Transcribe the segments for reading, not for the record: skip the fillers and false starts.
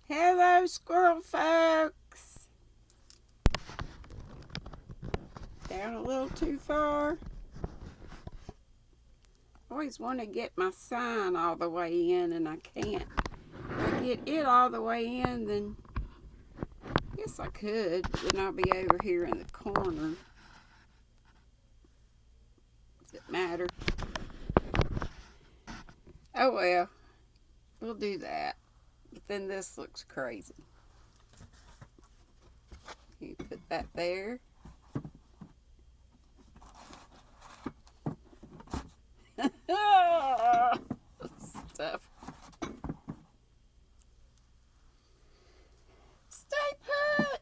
Hello, squirrel folks. Down a little too far. Always want to get my sign all the way in, and I can't. If I get it all the way in, then I guess I could, but then I'll be over here in the corner. Does it matter? Oh well, we'll do that. But then this looks crazy. You put that there. Stuff. Stay put.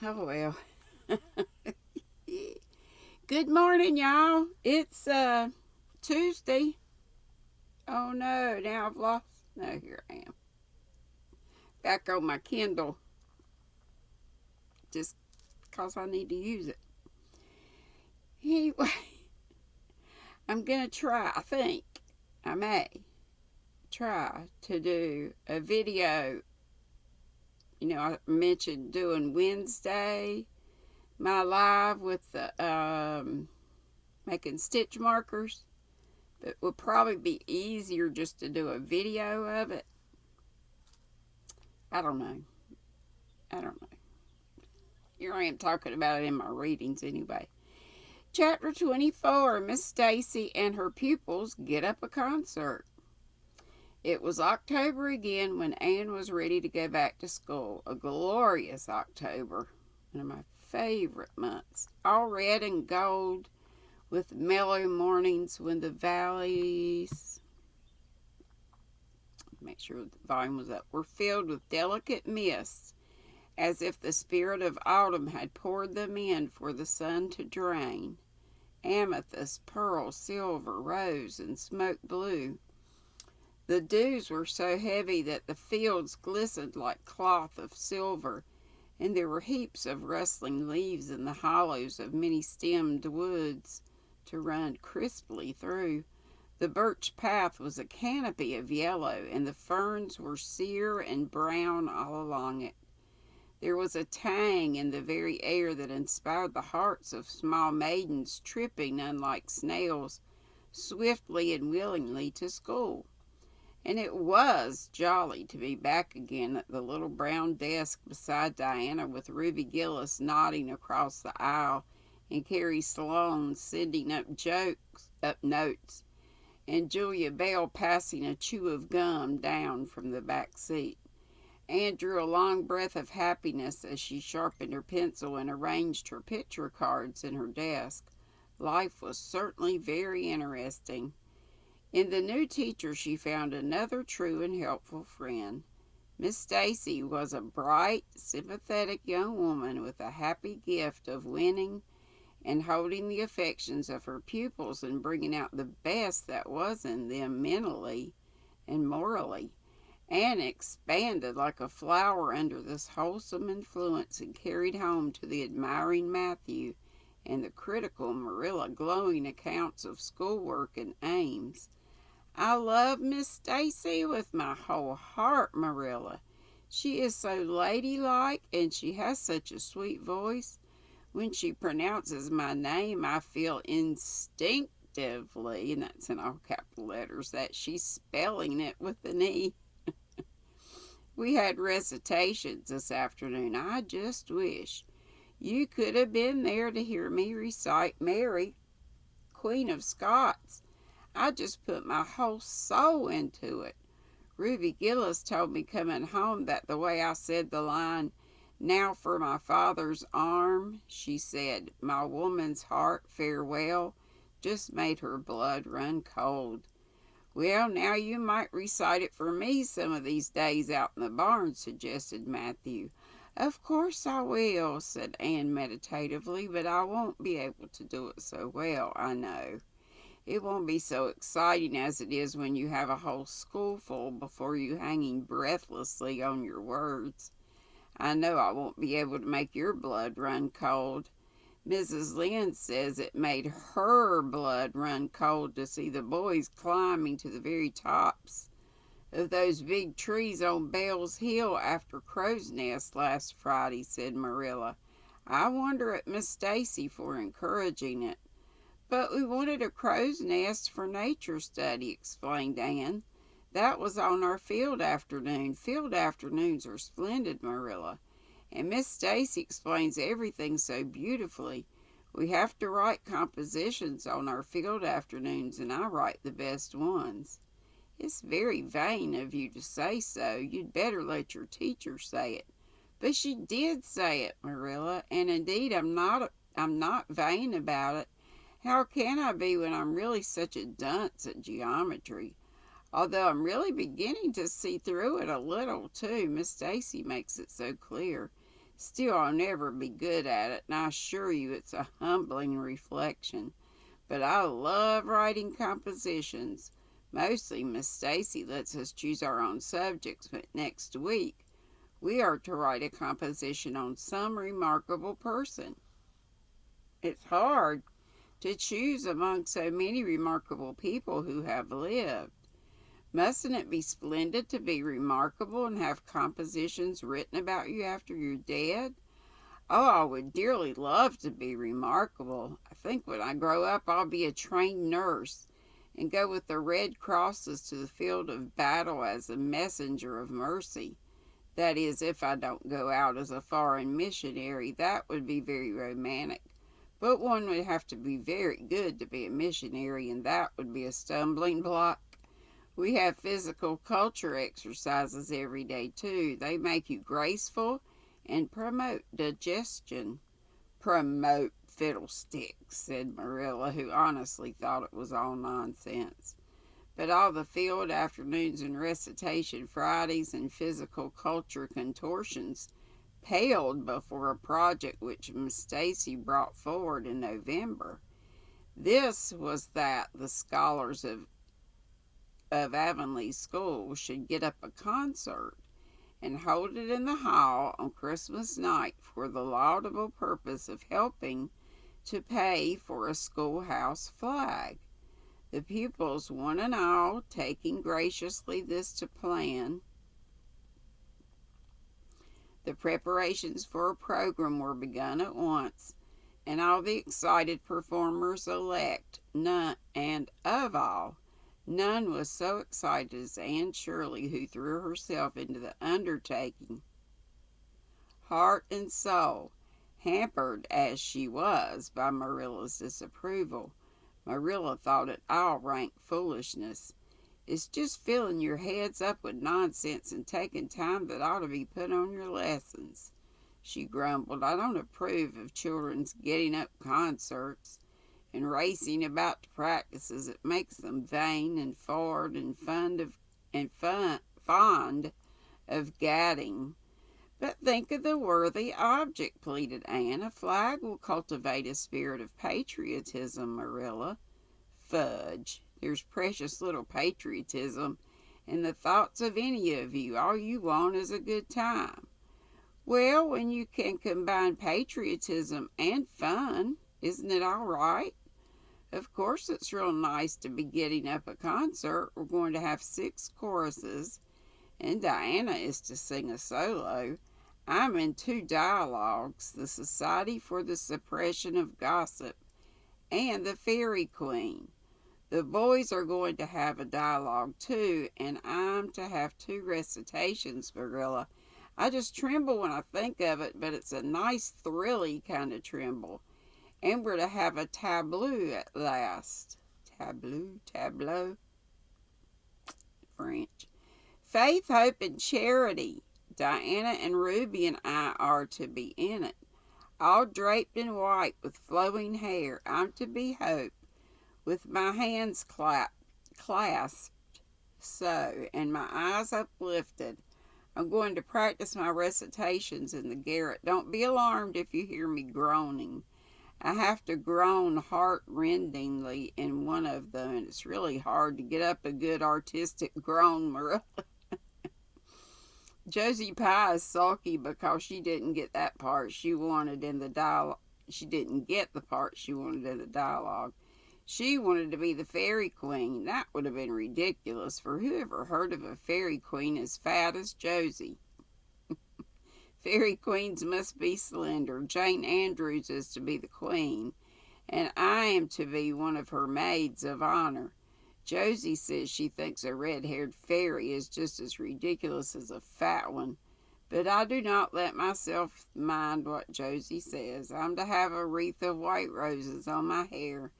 Oh well. Good morning, y'all. It's Tuesday. Oh no, now I've lost. No, here I am. Back on my Kindle. Just because I need to use it. Anyway, I'm going to try, I think, I may try to do a video. You know, I mentioned doing Wednesday, my live with the making stitch markers. But it would probably be easier just to do a video of it. I don't know. Here I am talking about it in my readings anyway. Chapter 24, Miss Stacy and her pupils get up a concert. It was October again when Anne was ready to go back to school. A glorious October, one of my favorite months. All red and gold with mellow mornings when the valleys, make sure the volume was up, were filled with delicate mists, as if the spirit of autumn had poured them in for the sun to drain. Amethyst, pearl, silver, rose, and smoke blue. The dews were so heavy that the fields glistened like cloth of silver, and there were heaps of rustling leaves in the hollows of many-stemmed woods to run crisply through. The birch path was a canopy of yellow, and the ferns were sere and brown all along it. There was a tang in the very air that inspired the hearts of small maidens tripping, unlike snails, swiftly and willingly to school. And it was jolly to be back again at the little brown desk beside Diana, with Ruby Gillis nodding across the aisle and Carrie Sloane sending up notes, and Julia Bell passing a chew of gum down from the back seat. Anne drew a long breath of happiness as she sharpened her pencil and arranged her picture cards in her desk. Life was certainly very interesting. In the new teacher she found another true and helpful friend. Miss Stacy was a bright, sympathetic young woman with a happy gift of winning and holding the affections of her pupils and bringing out the best that was in them mentally and morally. Anne expanded like a flower under this wholesome influence and carried home to the admiring Matthew and the critical Marilla glowing accounts of schoolwork and aims. I love Miss Stacy with my whole heart, Marilla. She is so ladylike, and she has such a sweet voice. When she pronounces my name, I feel instinctively, and that's in all capital letters, that she's spelling it with an E. We had recitations this afternoon. I just wish you could have been there to hear me recite Mary, Queen of Scots. I just put my whole soul into it. Ruby Gillis told me coming home that the way I said the line, "Now for my father's arm," she said, "my woman's heart, farewell," just made her blood run cold. Well, now you might recite it for me some of these days out in the barn, suggested Matthew. Of course I will, said Anne meditatively, but I won't be able to do it so well, I know. It won't be so exciting as it is when you have a whole schoolful before you hanging breathlessly on your words. I know I won't be able to make your blood run cold. Mrs. Lynde says it made her blood run cold to see the boys climbing to the very tops of those big trees on Bell's Hill after Crow's Nest last Friday," said Marilla. "I wonder at Miss Stacy for encouraging it." "But we wanted a crow's nest for nature study," explained Anne. "That was on our field afternoon. Field afternoons are splendid, Marilla. And Miss Stacy explains everything so beautifully. We have to write compositions on our field afternoons, and I write the best ones." "It's very vain of you to say so. You'd better let your teacher say it." "But she did say it, Marilla, and indeed I'm not vain about it. How can I be when I'm really such a dunce at geometry? Although I'm really beginning to see through it a little, too. Miss Stacy makes it so clear. Still, I'll never be good at it, and I assure you it's a humbling reflection. But I love writing compositions. Mostly Miss Stacy lets us choose our own subjects, but next week we are to write a composition on some remarkable person. It's hard to choose among so many remarkable people who have lived. Mustn't it be splendid to be remarkable and have compositions written about you after you're dead? Oh, I would dearly love to be remarkable. I think when I grow up I'll be a trained nurse and go with the Red Crosses to the field of battle as a messenger of mercy. That is, if I don't go out as a foreign missionary. That would be very romantic. But one would have to be very good to be a missionary, and that would be a stumbling block. We have physical culture exercises every day, too. They make you graceful and promote digestion." "Promote fiddlesticks," said Marilla, who honestly thought it was all nonsense. But all the field afternoons and recitation Fridays and physical culture contortions paled before a project which Miss Stacy brought forward in November. This was that the scholars of Avonlea School should get up a concert and hold it in the hall on Christmas night for the laudable purpose of helping to pay for a schoolhouse flag. The pupils, one and all, taking graciously this to plan. The preparations for a program were begun at once, and all the excited performers elect, and of all, none was so excited as Anne Shirley, who threw herself into the undertaking, heart and soul, hampered as she was by Marilla's disapproval. Marilla thought it all rank foolishness. "It's just filling your heads up with nonsense and taking time that ought to be put on your lessons," she grumbled. "I don't approve of children's getting up concerts and racing about to practices. It makes them vain and forward and fond of gadding." "But think of the worthy object," pleaded Anne. "A flag will cultivate a spirit of patriotism, Marilla." "Fudge! There's precious little patriotism in the thoughts of any of you. All you want is a good time." "Well, when you can combine patriotism and fun, isn't it all right? Of course it's real nice to be getting up a concert. We're going to have 6 choruses, and Diana is to sing a solo. I'm in 2 dialogues, the Society for the Suppression of Gossip and the Fairy Queen. The boys are going to have a dialogue too, and I'm to have 2 recitations, Marilla. I just tremble when I think of it, but it's a nice thrilly kind of tremble. And we're to have a tableau at last." Tableau, French. "Faith, Hope, and Charity. Diana and Ruby and I are to be in it. All draped in white with flowing hair. I'm to be Hope, with my hands clasped so, and my eyes uplifted. I'm going to practice my recitations in the garret. Don't be alarmed if you hear me groaning. I have to groan heart-rendingly in one of them, and it's really hard to get up a good artistic groan, Marilla. Josie Pye is sulky because she didn't get that part she wanted in the dialogue. She didn't get the part she wanted in the dialogue. She wanted to be the fairy queen. That would have been ridiculous, for who ever heard of a fairy queen as fat as Josie? Fairy queens must be slender. Jane Andrews is to be the queen, and I am to be one of her maids of honor. Josie says she thinks a red-haired fairy is just as ridiculous as a fat one, but I do not let myself mind what Josie says. I'm to have a wreath of white roses on my hair,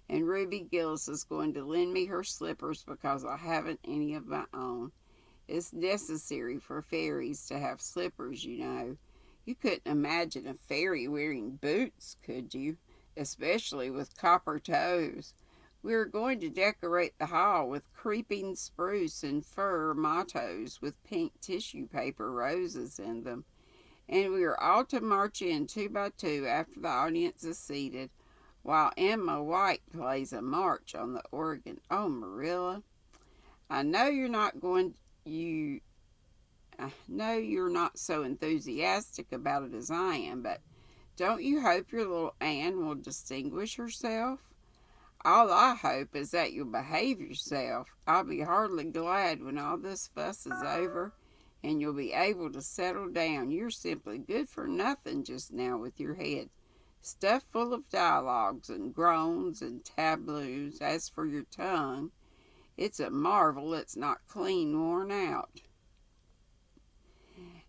and Ruby Gillis is going to lend me her slippers because I haven't any of my own. It's necessary for fairies to have slippers, you know. You couldn't imagine a fairy wearing boots, could you? Especially with copper toes. We are going to decorate the hall with creeping spruce and fir mottos with pink tissue paper roses in them. And we are all to march in 2 by 2 after the audience is seated, while Emma White plays a march on the organ. Oh, Marilla, I know you're not so enthusiastic about it as I am, but don't you hope your little Anne will distinguish herself? All I hope is that you'll behave yourself. I'll be heartily glad when all this fuss is over and you'll be able to settle down. You're simply good for nothing just now with your head stuffed full of dialogues and groans and tableaus. As for your tongue, it's a marvel it's not clean worn out.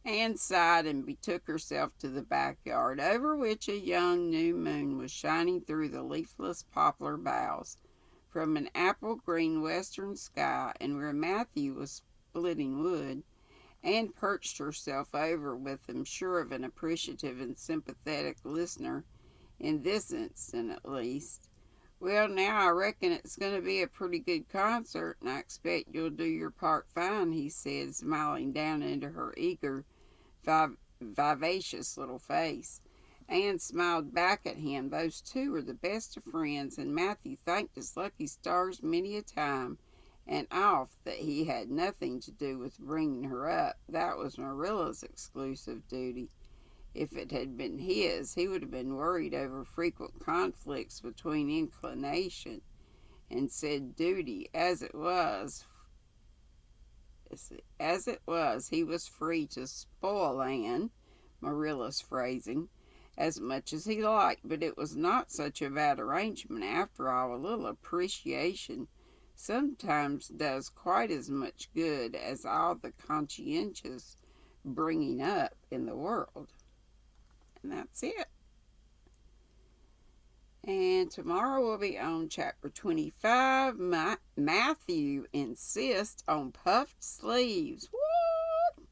Anne sighed and betook herself to the backyard, over which a young new moon was shining through the leafless poplar boughs from an apple-green western sky, and where Matthew was splitting wood, Anne perched herself over with him, sure of an appreciative and sympathetic listener, in this instant at least. Well, now I reckon it's going to be a pretty good concert, and I expect you'll do your part fine, he said, smiling down into her eager, vivacious little face. Anne smiled back at him. Those two were the best of friends, and Matthew thanked his lucky stars many a time and oft that he had nothing to do with bringing her up. That was Marilla's exclusive duty. If it had been his, he would have been worried over frequent conflicts between inclination and said duty. As it was, he was free to spoil Anne, Marilla's phrasing, as much as he liked, but it was not such a bad arrangement. After all, a little appreciation sometimes does quite as much good as all the conscientious bringing up in the world. And that's it. And tomorrow we'll be on chapter 25. Matthew insists on puffed sleeves. What?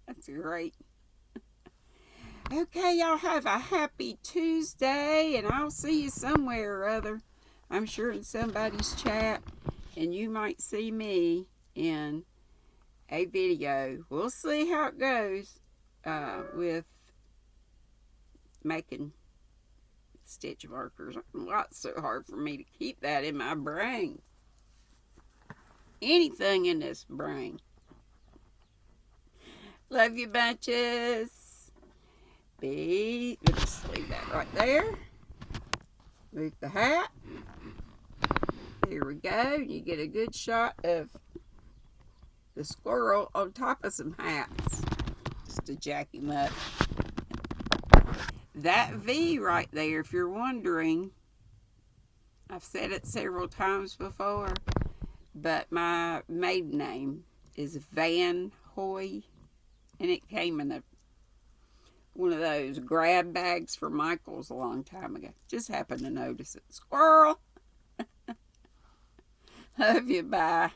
That's great. Okay, y'all have a happy Tuesday, and I'll see you somewhere or other. I'm sure in somebody's chat, and you might see me in a video. We'll see how it goes with making stitch markers. Why it's so hard for me to keep that in my brain. Anything in this brain. Love you bunches. Let's leave that right there. Move the hat. Here we go. You get a good shot of the squirrel on top of some hats. Just to jack him up. That V right there, if you're wondering, I've said it several times before, but my maiden name is Van Hoy, and it came in one of those grab bags for Michael's a long time ago. Just happened to notice it. Squirrel! Love you, bye.